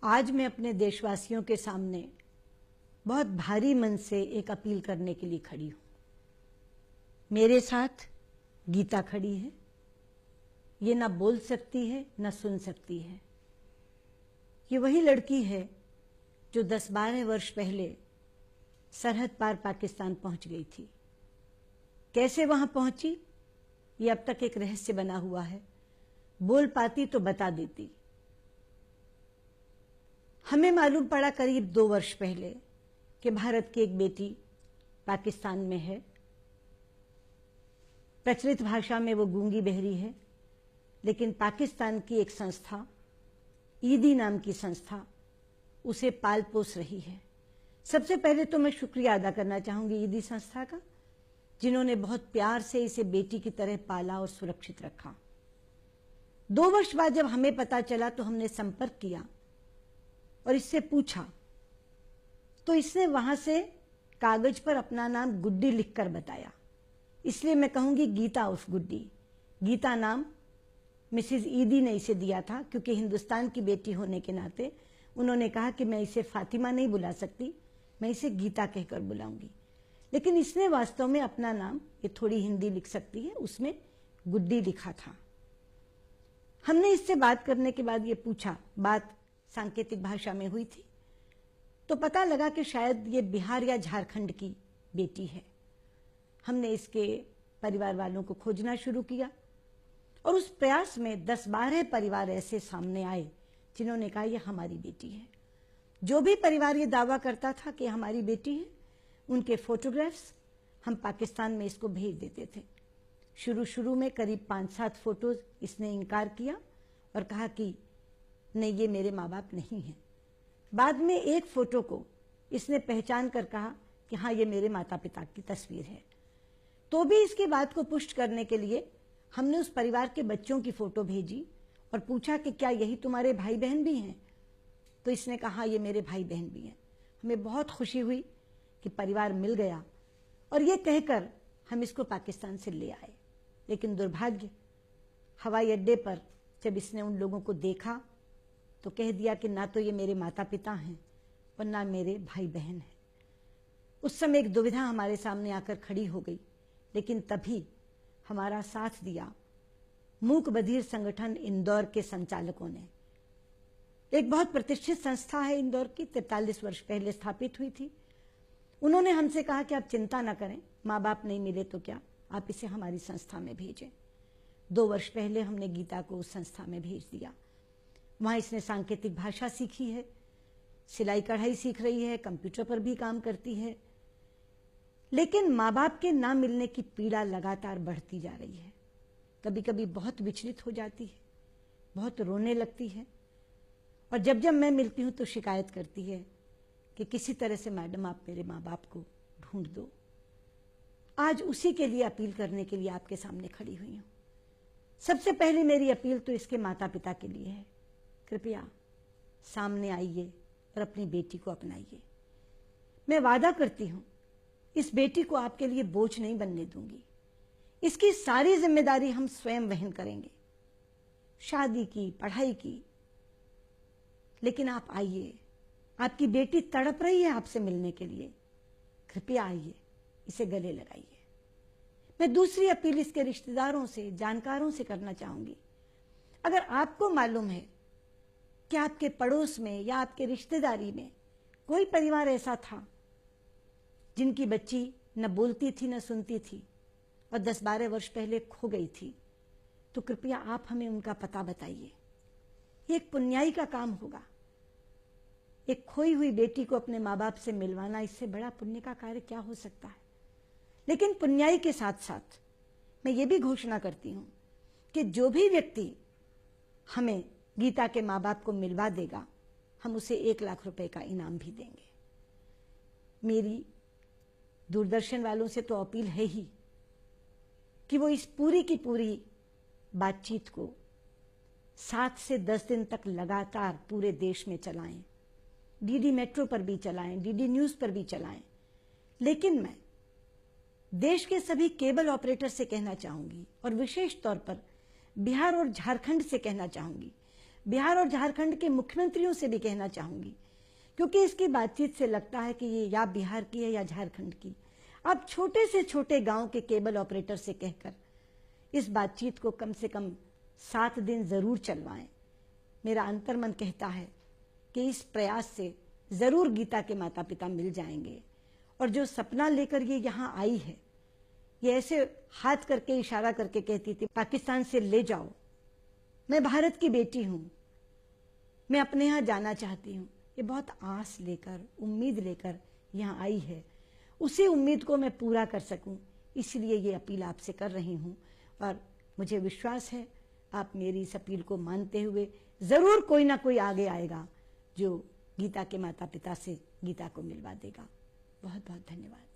आज मैं अपने देशवासियों के सामने बहुत भारी मन से एक अपील करने के लिए खड़ी हूं। मेरे साथ गीता खड़ी है। ये ना बोल सकती है ना सुन सकती है। ये वही लड़की है जो 10-12 वर्ष पहले सरहद पार पाकिस्तान पहुंच गई थी। कैसे वहां पहुंची ये अब तक एक रहस्य बना हुआ है। बोल पाती तो बता देती। हमें मालूम पड़ा करीब 2 वर्ष पहले कि भारत की एक बेटी पाकिस्तान में है। प्रचलित भाषा में वो गूंगी बहरी है, लेकिन पाकिस्तान की एक संस्था, ईदी नाम की संस्था, उसे पाल पोस रही है। सबसे पहले तो मैं शुक्रिया अदा करना चाहूंगी ईदी संस्था का, जिन्होंने बहुत प्यार से इसे बेटी की तरह पाला और सुरक्षित रखा। 2 वर्ष बाद जब हमें पता चला तो हमने संपर्क किया और इससे पूछा, तो इसने वहां से कागज पर अपना नाम गुड्डी लिखकर बताया। इसलिए मैं कहूंगी गीता उर्फ गुड्डी। गीता नाम मिसेज ईदी ने इसे दिया था, क्योंकि हिंदुस्तान की बेटी होने के नाते उन्होंने कहा कि मैं इसे फातिमा नहीं बुला सकती, मैं इसे गीता कहकर बुलाऊंगी। लेकिन इसने वास्तव में अपना नाम, ये थोड़ी हिंदी लिख सकती है, उसमें गुड्डी लिखा था। हमने इससे बात करने के बाद ये पूछा, बात सांकेतिक भाषा में हुई थी, तो पता लगा कि शायद ये बिहार या झारखंड की बेटी है। हमने इसके परिवार वालों को खोजना शुरू किया और उस प्रयास में 10-12 परिवार ऐसे सामने आए जिन्होंने कहा यह हमारी बेटी है। जो भी परिवार ये दावा करता था कि हमारी बेटी है, उनके फोटोग्राफ्स हम पाकिस्तान में इसको भेज देते थे। शुरू में करीब 5-7 फोटोज इसने इनकार किया और कहा कि नहीं, ये मेरे माँ बाप नहीं हैं। बाद में एक फोटो को इसने पहचान कर कहा कि हाँ, ये मेरे माता पिता की तस्वीर है। तो भी इसकी बात को पुष्ट करने के लिए हमने उस परिवार के बच्चों की फोटो भेजी और पूछा कि क्या यही तुम्हारे भाई बहन भी हैं? तो इसने कहा हाँ, ये मेरे भाई बहन भी हैं। हमें बहुत खुशी हुई कि परिवार मिल गया और ये कहकर हम इसको पाकिस्तान से ले आए। लेकिन दुर्भाग्य, हवाई अड्डे पर जब इसने उन लोगों को देखा तो कह दिया कि ना तो ये मेरे माता पिता हैं और ना मेरे भाई बहन हैं। उस समय एक दुविधा हमारे सामने आकर खड़ी हो गई, लेकिन तभी हमारा साथ दिया मूक बधिर संगठन इंदौर के संचालकों ने। एक बहुत प्रतिष्ठित संस्था है इंदौर की, 43 वर्ष पहले स्थापित हुई थी। उन्होंने हमसे कहा कि आप चिंता ना करें, माँ बाप नहीं मिले तो क्या, आप इसे हमारी संस्था में भेजें। 2 वर्ष पहले हमने गीता को उस संस्था में भेज दिया। वहां इसने सांकेतिक भाषा सीखी है, सिलाई कढ़ाई सीख रही है, कंप्यूटर पर भी काम करती है। लेकिन माँ बाप के ना मिलने की पीड़ा लगातार बढ़ती जा रही है। कभी कभी बहुत विचलित हो जाती है, बहुत रोने लगती है और जब जब मैं मिलती हूं तो शिकायत करती है कि किसी तरह से मैडम आप मेरे माँ बाप को ढूंढ दो। आज उसी के लिए अपील करने के लिए आपके सामने खड़ी हुई हूं। सबसे पहले मेरी अपील तो इसके माता पिता के लिए है। कृपया सामने आइए और अपनी बेटी को अपनाइए। मैं वादा करती हूं, इस बेटी को आपके लिए बोझ नहीं बनने दूंगी। इसकी सारी जिम्मेदारी हम स्वयं वहन करेंगे, शादी की, पढ़ाई की। लेकिन आप आइए, आपकी बेटी तड़प रही है आपसे मिलने के लिए। कृपया आइए, इसे गले लगाइए। मैं दूसरी अपील इसके रिश्तेदारों से, जानकारों से करना चाहूंगी। अगर आपको मालूम है कि आपके पड़ोस में या आपके रिश्तेदारी में कोई परिवार ऐसा था जिनकी बच्ची न बोलती थी न सुनती थी और 10-12 वर्ष पहले खो गई थी, तो कृपया आप हमें उनका पता बताइए। ये एक पुण्याई का काम होगा। एक खोई हुई बेटी को अपने माँ बाप से मिलवाना, इससे बड़ा पुण्य का कार्य क्या हो सकता है। लेकिन पुण्याई के साथ साथ मैं ये भी घोषणा करती हूं कि जो भी व्यक्ति हमें गीता के माँ बाप को मिलवा देगा, हम उसे 1 लाख रुपए का इनाम भी देंगे। मेरी दूरदर्शन वालों से तो अपील है ही कि वो इस पूरी की पूरी बातचीत को 7 से 10 दिन तक लगातार पूरे देश में चलाएं। डीडी मेट्रो पर भी चलाएं, डीडी न्यूज पर भी चलाएं। लेकिन मैं देश के सभी केबल ऑपरेटर से कहना चाहूंगी और विशेष तौर पर बिहार और झारखंड से कहना चाहूंगी, बिहार और झारखंड के मुख्यमंत्रियों से भी कहना चाहूंगी, क्योंकि इसकी बातचीत से लगता है कि ये या बिहार की है या झारखंड की। आप छोटे से छोटे गांव के केबल ऑपरेटर से कहकर इस बातचीत को कम से कम 7 दिन जरूर चलवाएं। मेरा अंतर्मन कहता है कि इस प्रयास से जरूर गीता के माता पिता मिल जाएंगे। और जो सपना लेकर ये यहाँ आई है, ये ऐसे हाथ करके इशारा करके कहती थी पाकिस्तान से ले जाओ, मैं भारत की बेटी हूं, मैं अपने यहाँ जाना चाहती हूं। ये बहुत आस लेकर, उम्मीद लेकर यहाँ आई है। उसी उम्मीद को मैं पूरा कर सकूं, इसलिए ये अपील आपसे कर रही हूं। और मुझे विश्वास है आप मेरी इस अपील को मानते हुए जरूर कोई ना कोई आगे आएगा जो गीता के माता पिता से गीता को मिलवा देगा। बहुत बहुत धन्यवाद।